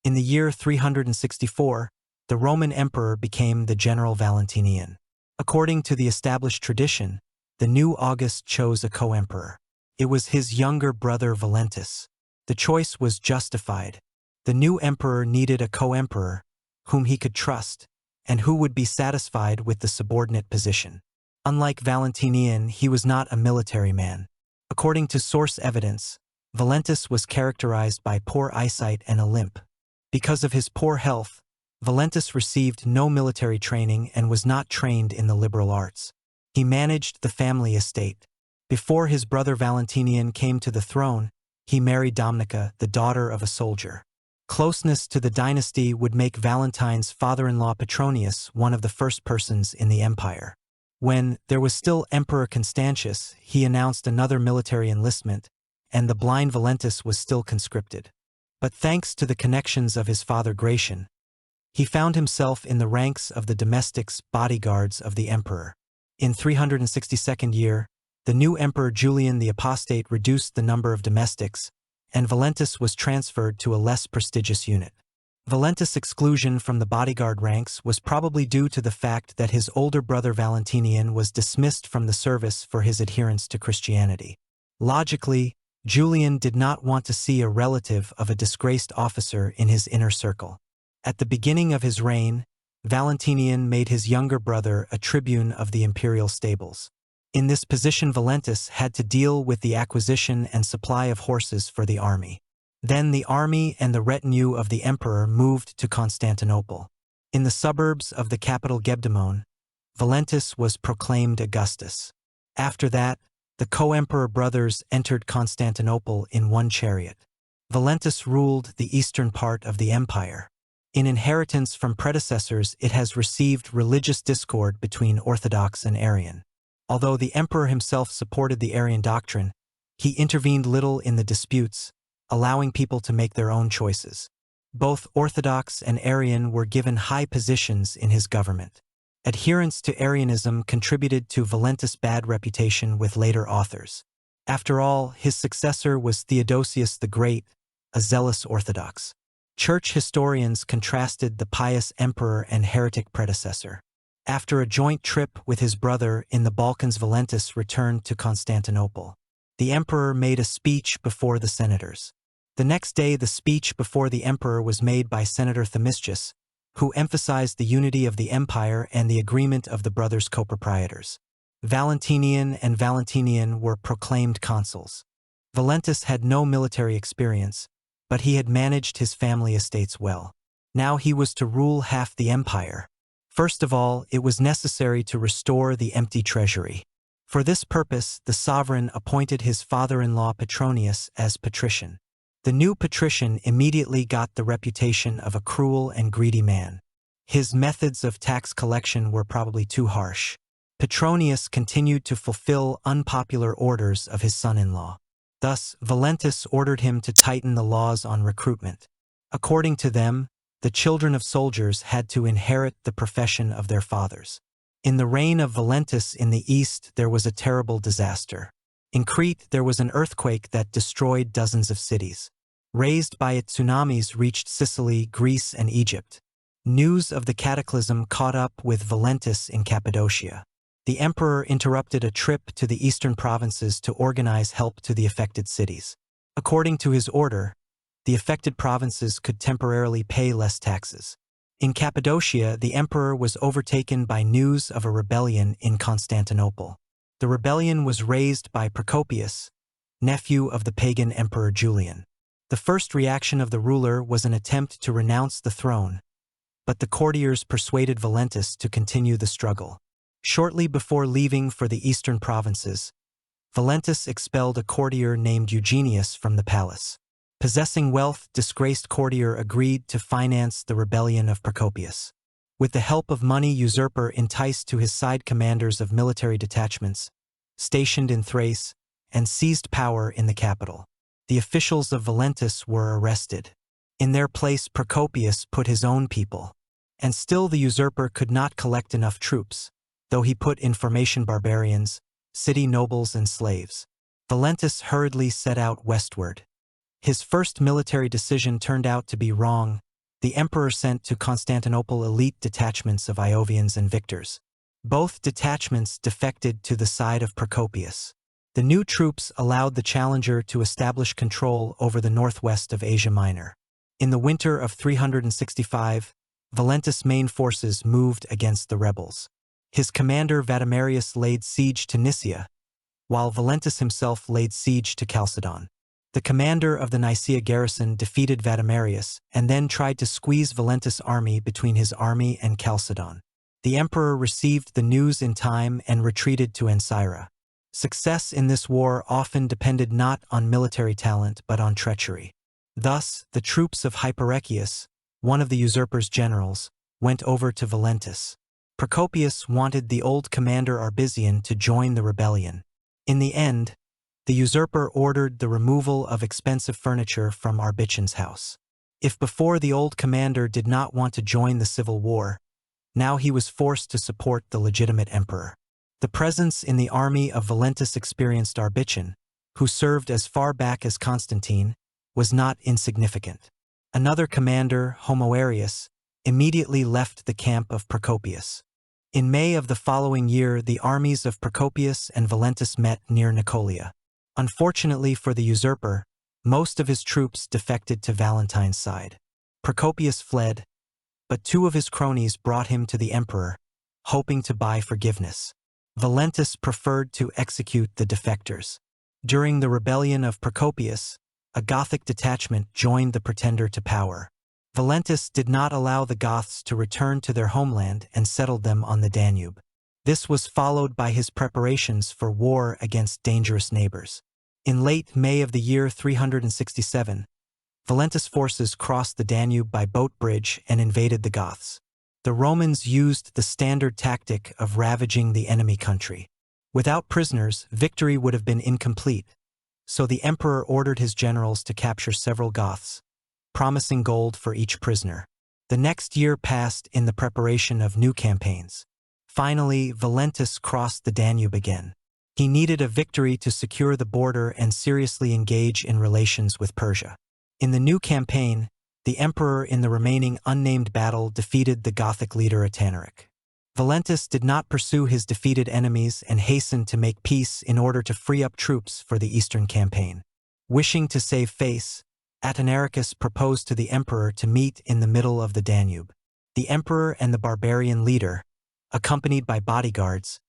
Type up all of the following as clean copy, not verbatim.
In the year 364, the Roman emperor became the general Valentinian. According to the established tradition, the new August chose a co-emperor. It was his younger brother Valentus. The choice was justified. The new emperor needed a co-emperor whom he could trust and who would be satisfied with the subordinate position. Unlike Valentinian, he was not a military man. According to source evidence, Valentus was characterized by poor eyesight and a limp. Because of his poor health, Valentus received no military training and was not trained in the liberal arts. He managed the family estate. Before his brother Valentinian came to the throne, he married Dominica, the daughter of a soldier. Closeness to the dynasty would make Valentine's father-in-law Petronius one of the first persons in the empire. When there was still Emperor Constantius, he announced another military enlistment, and the blind Valentus was still conscripted. But thanks to the connections of his father Gratian, he found himself in the ranks of the domestics, bodyguards of the emperor. In 362nd year, the new emperor Julian the Apostate reduced the number of domestics, and Valentus was transferred to a less prestigious unit. Valentus' exclusion from the bodyguard ranks was probably due to the fact that his older brother Valentinian was dismissed from the service for his adherence to Christianity. Logically, Julian did not want to see a relative of a disgraced officer in his inner circle. At the beginning of his reign, Valentinian made his younger brother a tribune of the imperial stables. In this position, Valentus had to deal with the acquisition and supply of horses for the army. Then the army and the retinue of the emperor moved to Constantinople. In the suburbs of the capital Gebdemon, Valentus was proclaimed Augustus. After that, the co-emperor brothers entered Constantinople in one chariot. Valentus ruled the eastern part of the empire. In inheritance from predecessors, it has received religious discord between Orthodox and Arian. Although the emperor himself supported the Arian doctrine, he intervened little in the disputes, allowing people to make their own choices. Both Orthodox and Arian were given high positions in his government. Adherence to Arianism contributed to Valentus' bad reputation with later authors. After all, his successor was Theodosius the Great, a zealous Orthodox. Church historians contrasted the pious emperor and heretic predecessor. After a joint trip with his brother in the Balkans, Valentus returned to Constantinople. The emperor made a speech before the senators. The next day, the speech before the emperor was made by Senator Themistius, who emphasized the unity of the empire and the agreement of the brothers' co-proprietors. Valentinian and Valentinian were proclaimed consuls. Valentus had no military experience, but he had managed his family estates well. Now he was to rule half the empire. First of all, it was necessary to restore the empty treasury. For this purpose, the sovereign appointed his father-in-law Petronius as patrician. The new patrician immediately got the reputation of a cruel and greedy man. His methods of tax collection were probably too harsh. Petronius continued to fulfill unpopular orders of his son-in-law. Thus, Valentus ordered him to tighten the laws on recruitment. According to them, the children of soldiers had to inherit the profession of their fathers. In the reign of Valentus in the east, there was a terrible disaster. In Crete, there was an earthquake that destroyed dozens of cities. Raised by it, tsunamis reached Sicily, Greece, and Egypt. News of the cataclysm caught up with Valentus in Cappadocia. The emperor interrupted a trip to the eastern provinces to organize help to the affected cities. According to his order, the affected provinces could temporarily pay less taxes. In Cappadocia, the emperor was overtaken by news of a rebellion in Constantinople. The rebellion was raised by Procopius, nephew of the pagan emperor Julian. The first reaction of the ruler was an attempt to renounce the throne, but the courtiers persuaded Valentus to continue the struggle. Shortly before leaving for the eastern provinces, Valentus expelled a courtier named Eugenius from the palace. Possessing wealth, disgraced courtier agreed to finance the rebellion of Procopius. With the help of money, usurper enticed to his side commanders of military detachments, stationed in Thrace, and seized power in the capital. The officials of Valentus were arrested. In their place, Procopius put his own people. And still the usurper could not collect enough troops, though he put in formation barbarians, city nobles, and slaves. Valentus hurriedly set out westward. His first military decision turned out to be wrong, the emperor sent to Constantinople elite detachments of Iovians and victors. Both detachments defected to the side of Procopius. The new troops allowed the challenger to establish control over the northwest of Asia Minor. In the winter of 365, Valentus' main forces moved against the rebels. His commander Vatimarius laid siege to Nicaea, while Valentus himself laid siege to Chalcedon. The commander of the Nicaea garrison defeated Vatimarius and then tried to squeeze Valentus' army between his army and Chalcedon. The emperor received the news in time and retreated to Ancyra. Success in this war often depended not on military talent but on treachery. Thus, the troops of Hyperechius, one of the usurper's generals, went over to Valentus. Procopius wanted the old commander Arbizian to join the rebellion. In the end, the usurper ordered the removal of expensive furniture from Arbizian's house. If before the old commander did not want to join the civil war, now he was forced to support the legitimate emperor. The presence in the army of Valentus experienced Arbizian, who served as far back as Constantine, was not insignificant. Another commander, Homoerius, immediately left the camp of Procopius. In May of the following year, the armies of Procopius and Valentus met near Nicolia. Unfortunately for the usurper, most of his troops defected to Valentine's side. Procopius fled, but two of his cronies brought him to the emperor, hoping to buy forgiveness. Valentus preferred to execute the defectors. During the rebellion of Procopius, a Gothic detachment joined the pretender to power. Valentus did not allow the Goths to return to their homeland and settled them on the Danube. This was followed by his preparations for war against dangerous neighbors. In late May of the year 367, Valentus' forces crossed the Danube by boat bridge and invaded the Goths. The Romans used the standard tactic of ravaging the enemy country. Without prisoners, victory would have been incomplete, so the emperor ordered his generals to capture several Goths, promising gold for each prisoner. The next year passed in the preparation of new campaigns. Finally, Valentus crossed the Danube again. He needed a victory to secure the border and seriously engage in relations with Persia. In the new campaign, the emperor in the remaining unnamed battle defeated the Gothic leader Atanaric. Valentus did not pursue his defeated enemies and hastened to make peace in order to free up troops for the eastern campaign. Wishing to save face, Atanaricus proposed to the emperor to meet in the middle of the Danube. The emperor and the barbarian leader, accompanied by bodyguards,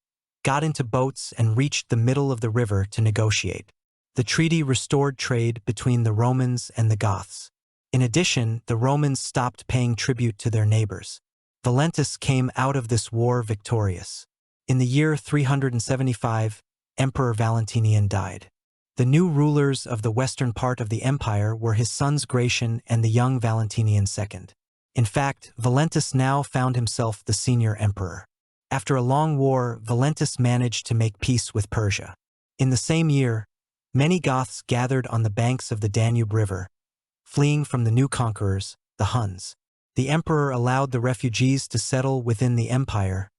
got into boats and reached the middle of the river to negotiate. The treaty restored trade between the Romans and the Goths. In addition, the Romans stopped paying tribute to their neighbors. Valentus came out of this war victorious. In the year 375, Emperor Valentinian died. The new rulers of the western part of the empire were his sons Gratian and the young Valentinian II. In fact, Valentus now found himself the senior emperor. After a long war, Valentus managed to make peace with Persia. In the same year, many Goths gathered on the banks of the Danube River, fleeing from the new conquerors, the Huns. The emperor allowed the refugees to settle within the empire.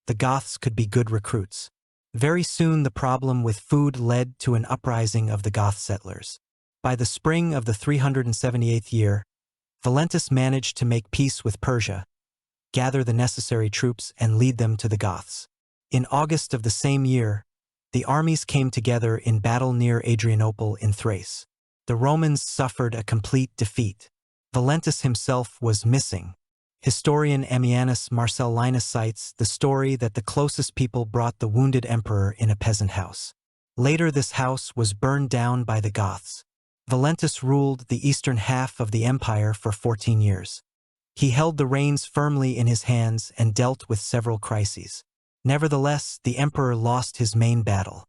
The Goths could be good recruits. Very soon the problem with food led to an uprising of the Goth settlers. By the spring of the 378th year, Valentus managed to make peace with Persia, gather the necessary troops and lead them to the Goths. In August of the same year, the armies came together in battle near Adrianople in Thrace. The Romans suffered a complete defeat. Valentus himself was missing. Historian Ammianus Marcellinus cites the story that the closest people brought the wounded emperor in a peasant house. Later this house was burned down by the Goths. Valentus ruled the eastern half of the empire for 14 years. He held the reins firmly in his hands and dealt with several crises. Nevertheless, the emperor lost his main battle.